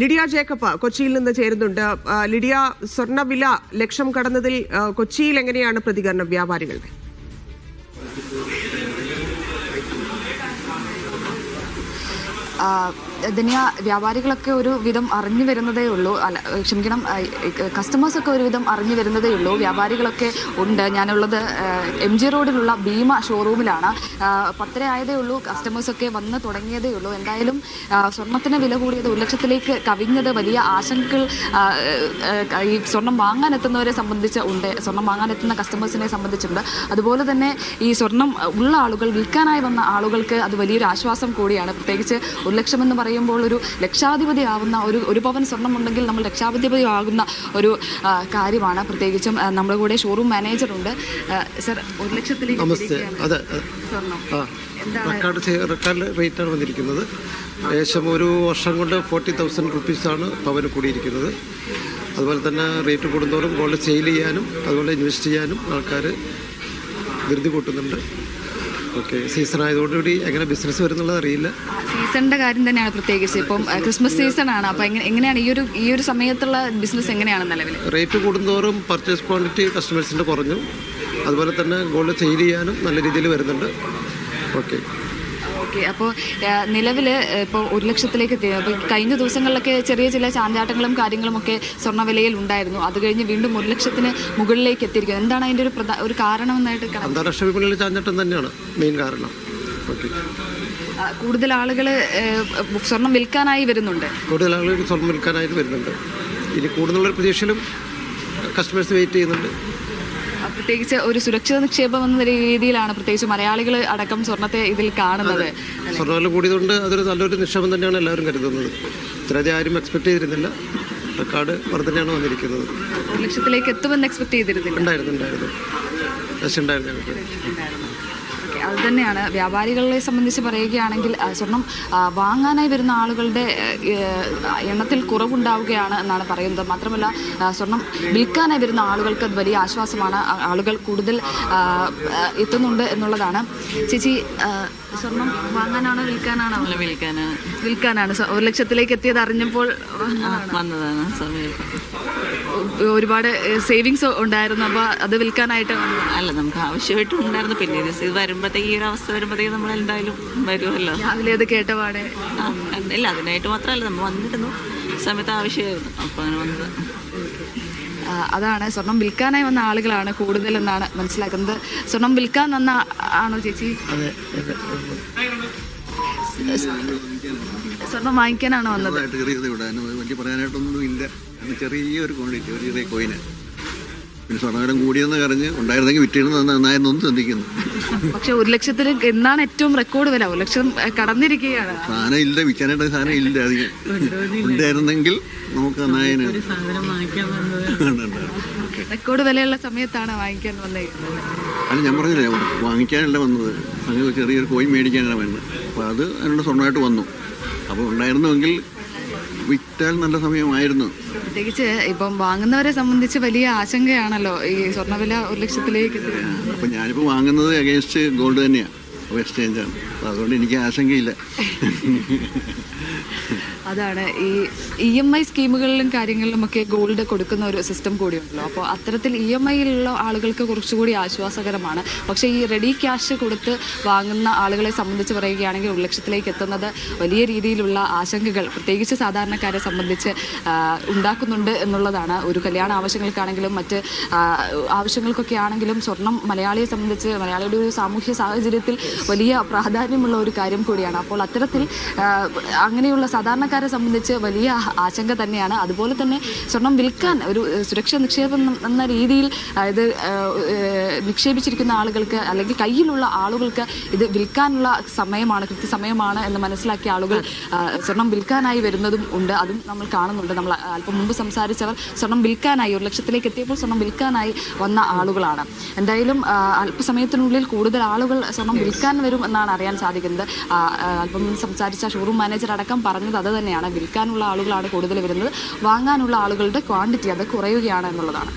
Lydia Jacob കൊച്ചിയിൽ നിന്ന് ചേരുന്നുണ്ട്. ലിഡിയ, സ്വർണ്ണവില ലക്ഷം കടന്നതിൽ കൊച്ചിയിൽ എങ്ങനെയാണ് പ്രതികരണം വ്യാപാരികളുടെ? ധന്യ, വ്യാപാരികളൊക്കെ ഒരു വിധം അറിഞ്ഞു വരുന്നതേ ഉള്ളൂ. ക്ഷമിക്കണം, കസ്റ്റമേഴ്സൊക്കെ ഒരു വിധം അറിഞ്ഞു വരുന്നതേ ഉള്ളൂ. വ്യാപാരികളൊക്കെ ഉണ്ട്. ഞാനുള്ളത് MG റോഡിലുള്ള ഭീമ ഷോറൂമിലാണ്. 10 ആയതേ ഉള്ളൂ. കസ്റ്റമേഴ്സൊക്കെ വന്ന് തുടങ്ങിയതേ ഉള്ളൂ. എന്തായാലും സ്വർണ്ണത്തിന് വില കൂടിയത് 1 ലക്ഷത്തിലേക്ക് കവിഞ്ഞത് വലിയ ആശങ്കകൾ ഈ സ്വർണം വാങ്ങാനെത്തുന്നവരെ സംബന്ധിച്ച് ഉണ്ട്. സ്വർണം വാങ്ങാനെത്തുന്ന കസ്റ്റമേഴ്സിനെ സംബന്ധിച്ചുണ്ട്. അതുപോലെ തന്നെ ഈ സ്വർണം ഉള്ള ആളുകൾ, വിൽക്കാനായി വന്ന ആളുകൾക്ക് അത് വലിയൊരു ആശ്വാസം കൂടിയാണ്. പ്രത്യേകിച്ച് 1 ലക്ഷം എന്ന് പറയുമ്പോൾ ഒരു ലക്ഷാധിപതി ആവുന്ന ഒരു പവൻ സ്വർണം ഉണ്ടെങ്കിൽ നമ്മൾ ലക്ഷാധിപതി ആകുന്ന ഒരു കാര്യമാണ്. പ്രത്യേകിച്ചും നമ്മുടെ കൂടെ ഷോറൂം മാനേജർ ഉണ്ട്. സർ, 1 ലക്ഷത്തിലേക്ക് റെക്കോർഡ് റേറ്റാണ് വന്നിരിക്കുന്നത്. ഏകദേശം ഒരു വർഷം കൊണ്ട് 40,000 റുപ്പീസാണ് പവന് കൂടിയിരിക്കുന്നത്. അതുപോലെ തന്നെ റേറ്റ് കൂടുന്നതോറും ഗോൾഡ് സെയിൽ ചെയ്യാനും അതുപോലെ ഇൻവെസ്റ്റ് ചെയ്യാനും ആൾക്കാർ ധൃതി കൂട്ടുന്നുണ്ട്. ഓക്കെ, സീസൺ ആയതോടുകൂടി എങ്ങനെ ബിസിനസ് വരുന്നുള്ളത് അറിയില്ല. സീസണിന്റെ കാര്യം തന്നെയാണ്. പ്രത്യേകിച്ച് ഇപ്പം ക്രിസ്മസ് സീസൺ ആണ്. അപ്പോൾ എങ്ങനെയാണ് ഈ ഒരു സമയത്തുള്ള ബിസിനസ് എങ്ങനെയാണ് നിലവിൽ? റേറ്റ് കൂടുന്നതോറും പർച്ചേസ് ക്വാണ്ടിറ്റി കസ്റ്റമേഴ്സിൻ്റെ കുറഞ്ഞു. അതുപോലെ തന്നെ ഗോൾഡ് സെയിൽ ചെയ്യാനും നല്ല രീതിയിൽ വരുന്നുണ്ട്. ഓക്കെ, അപ്പോൾ നിലവിൽ ഇപ്പോൾ 1 ലക്ഷത്തിലേക്ക് എത്തി. അപ്പോൾ കഴിഞ്ഞ ദിവസങ്ങളിലൊക്കെ ചെറിയ ചില ചാഞ്ചാട്ടങ്ങളും കാര്യങ്ങളും ഒക്കെ സ്വർണ്ണവിലയിൽ ഉണ്ടായിരുന്നു. അത് കഴിഞ്ഞ് വീണ്ടും 1 ലക്ഷത്തിന് മുകളിലേക്ക് എത്തിയിരിക്കുന്നത്. എന്താണ് അതിൻ്റെ ഒരു കാരണം എന്നായിട്ട്? അന്താരാഷ്ട്ര വിപണിയിൽ ചാഞ്ചാട്ടം തന്നെയാണ് മെയിൻ കാരണം. ഓക്കെ, കൂടുതൽ ആളുകൾ സ്വർണം വിൽക്കാനായി വരുന്നുണ്ട്. കൂടുതൽ ആളുകൾ സ്വർണം വിൽക്കാനായിട്ട് വരുന്നുണ്ട്. ഇനി കൂടുതലുള്ള പ്രതീക്ഷയിലും കസ്റ്റമേഴ്സ് വെയിറ്റ് ചെയ്യുന്നുണ്ട്. പ്രത്യേകിച്ച് ഒരു സുരക്ഷിത നിക്ഷേപം എന്ന രീതിയിലാണ് പ്രത്യേകിച്ച് മലയാളികൾ അടക്കം സ്വർണ്ണത്തെ ഇതിൽ കാണുന്നത്. സ്വർണ്ണവില കൂടിയതുകൊണ്ട് അതൊരു നല്ലൊരു നിക്ഷേപം തന്നെയാണ് എല്ലാവരും കരുതുന്നത്. ഇത്രയധികം ആരും എക്സ്പെക്ട് ചെയ്തിരുന്നില്ല. റെക്കോർഡ് വർധനയാണ് വന്നിരിക്കുന്നത്. 1 ലക്ഷത്തിലേക്ക് എത്തുമെന്ന് എക്സ്പെക്ട് ചെയ്തിരുന്നില്ല. ഉണ്ടായിരുന്നു. അത് തന്നെയാണ് വ്യാപാരികളെ സംബന്ധിച്ച് പറയുകയാണെങ്കിൽ സ്വർണം വാങ്ങാനായി വരുന്ന ആളുകളുടെ എണ്ണത്തിൽ കുറവുണ്ടാവുകയാണ് എന്നാണ് പറയുന്നത്. മാത്രമല്ല സ്വർണം വിൽക്കാനായി വരുന്ന ആളുകൾക്ക് അത് വലിയ ആശ്വാസമാണ്. ആളുകൾ കൂടുതൽ എത്തുന്നുണ്ട് എന്നുള്ളതാണ്. ചേച്ചി, സ്വർണം വാങ്ങാനാണോ വിൽക്കാനാണോ? വിൽക്കാനാണ്. 1 ലക്ഷത്തിലേക്ക് എത്തിയത് അറിഞ്ഞപ്പോൾ വന്നതാണ്. ഒരുപാട് സേവിങ്സ് ഉണ്ടായിരുന്നു. അപ്പോൾ അത് വിൽക്കാനായിട്ട് അല്ല, നമുക്ക് ആവശ്യമായിട്ടും ഉണ്ടായിരുന്നു. പിന്നെ ഇത് വരുമ്പോഴത്തേക്ക് ഈ ഒരു അവസ്ഥ വരുമ്പോഴത്തേക്ക് നമ്മൾ എന്തായാലും വരുമല്ലോ. രാവിലെ അത് കേട്ടപാടെ ഇല്ല, അതിനായിട്ട് മാത്രമല്ല, നമ്മൾ വന്നിരുന്നു സമയത്ത് ആവശ്യമായിരുന്നു. അപ്പോൾ അങ്ങനെ വന്നത്. അതാണ്, സ്വർണം വിൽക്കാനായി വന്ന ആളുകളാണ് കൂടുതലെന്നാണ് മനസ്സിലാക്കുന്നത്. സ്വർണം വിൽക്കാൻ വന്ന ആണോ ചേച്ചി? സ്വർണം വാങ്ങിക്കാനാണോ വന്നത്? വലിയ പറയാനായിട്ടൊന്നും ഇല്ല. ചെറിയൊരു ക്വാണ്ടിറ്റി, ഒരു ചെറിയ കോയിന്. പിന്നെ സ്വർണ്ണവില കൂടിയെന്ന് കറിഞ്ഞ് ഉണ്ടായിരുന്നെങ്കിൽ വിറ്റിരുന്ന് നന്നായെന്നൊന്നും ചിന്തിക്കുന്നു. പക്ഷെ 1 ലക്ഷത്തിന് എന്നാണ് ഏറ്റവും റെക്കോർഡ് വില? 1 ലക്ഷം കടന്നിരിക്കുകയാണ്. സാധനം ഇല്ല, വിൽക്കാനായിട്ട് സാധനം ഇല്ല. അധികം ഉണ്ടായിരുന്നെങ്കിൽ നമുക്ക് നന്നായതിന് റെക്കോർഡ് വിലയുള്ള സമയത്താണ് വാങ്ങിക്കാൻ വന്നിരിക്കുന്നത്. അല്ല, ഞാൻ പറഞ്ഞില്ലേ, വാങ്ങിക്കാനല്ല വന്നത്. അങ്ങനെ ചെറിയൊരു കോയിൻ മേടിക്കാനാണ് വേണ്ടത്. അപ്പോൾ അത് അതിനുള്ള സ്വർണ്ണമായിട്ട് വന്നു. അപ്പോൾ ഉണ്ടായിരുന്നുവെങ്കിൽ വിറ്റാൽ നല്ല സമയമായിരുന്നു. പ്രത്യേകിച്ച് ഇപ്പം വാങ്ങുന്നവരെ സംബന്ധിച്ച് വലിയ ആശങ്കയാണല്ലോ ഈ സ്വർണ്ണവില 1 ലക്ഷത്തിലേക്ക്. അപ്പം ഞാനിപ്പോൾ വാങ്ങുന്നത് അഗേൻസ്റ്റ് ഗോൾഡ് തന്നെയാണ്, എക്സ്ചേഞ്ചാണ്. അപ്പോൾ അതുകൊണ്ട് എനിക്ക് ആശങ്കയില്ല. അതാണ് ഈ EMI സ്കീമുകളിലും കാര്യങ്ങളിലുമൊക്കെ ഗോൾഡ് കൊടുക്കുന്ന ഒരു സിസ്റ്റം കൂടിയുണ്ടല്ലോ. അപ്പോൾ അത്തരത്തിൽ EMIയിലുള്ള ആളുകൾക്ക് കുറച്ചുകൂടി ആശ്വാസകരമാണ്. പക്ഷേ ഈ റെഡി ക്യാഷ് കൊടുത്ത് വാങ്ങുന്ന ആളുകളെ സംബന്ധിച്ച് പറയുകയാണെങ്കിൽ 1 ലക്ഷത്തിലേക്ക് എത്തുന്നത് വലിയ രീതിയിലുള്ള ആശങ്കകൾ പ്രത്യേകിച്ച് സാധാരണക്കാരെ സംബന്ധിച്ച് ഉണ്ടാക്കുന്നുണ്ട് എന്നുള്ളതാണ്. ഒരു കല്യാണ ആവശ്യങ്ങൾക്കാണെങ്കിലും മറ്റ് ആവശ്യങ്ങൾക്കൊക്കെ ആണെങ്കിലും സ്വർണം മലയാളിയെ സംബന്ധിച്ച്, മലയാളിയുടെ ഒരു സാമൂഹ്യ സാഹചര്യത്തിൽ വലിയ പ്രാധാന്യമുള്ള ഒരു കാര്യം കൂടിയാണ്. അപ്പോൾ അത്തരത്തിൽ അങ്ങനെയുള്ള സാധാരണക്കാരെ സംബന്ധിച്ച് വലിയ ആശങ്ക തന്നെയാണ്. അതുപോലെ തന്നെ സ്വർണം വിൽക്കാൻ ഒരു സുരക്ഷാ നിക്ഷേപം എന്ന രീതിയിൽ ഇത് നിക്ഷേപിച്ചിരിക്കുന്ന ആളുകൾക്ക് അല്ലെങ്കിൽ കയ്യിലുള്ള ആളുകൾക്ക് ഇത് വിൽക്കാനുള്ള സമയമാണ്, കൃത്യസമയമാണ് എന്ന് മനസ്സിലാക്കിയ ആളുകൾ സ്വർണം വിൽക്കാനായി വരുന്നതും ഉണ്ട്. അതും നമ്മൾ കാണുന്നുണ്ട്. നമ്മൾ അല്പം മുമ്പ് സംസാരിച്ചവർ സ്വർണം വിൽക്കാനായി 1 ലക്ഷത്തിലേക്ക് എത്തിയപ്പോൾ സ്വർണം വിൽക്കാനായി വന്ന ആളുകളാണ്. എന്തായാലും അല്പസമയത്തിനുള്ളിൽ കൂടുതൽ ആളുകൾ സ്വർണം വിൽക്കാൻ വരും എന്നാണ് അറിയാൻ സാധിക്കുന്നത്. അല്പം സംസാരിച്ച ഷോറൂം മാനേജർ അടക്കം പറഞ്ഞത് അത് തന്നെയാണ്. വിൽക്കാനുള്ള ആളുകളാണ് കൂടുതൽ വരുന്നത്. വാങ്ങാനുള്ള ആളുകളുടെ ക്വാണ്ടിറ്റി അത് കുറയുകയാണ് എന്നുള്ളതാണ്.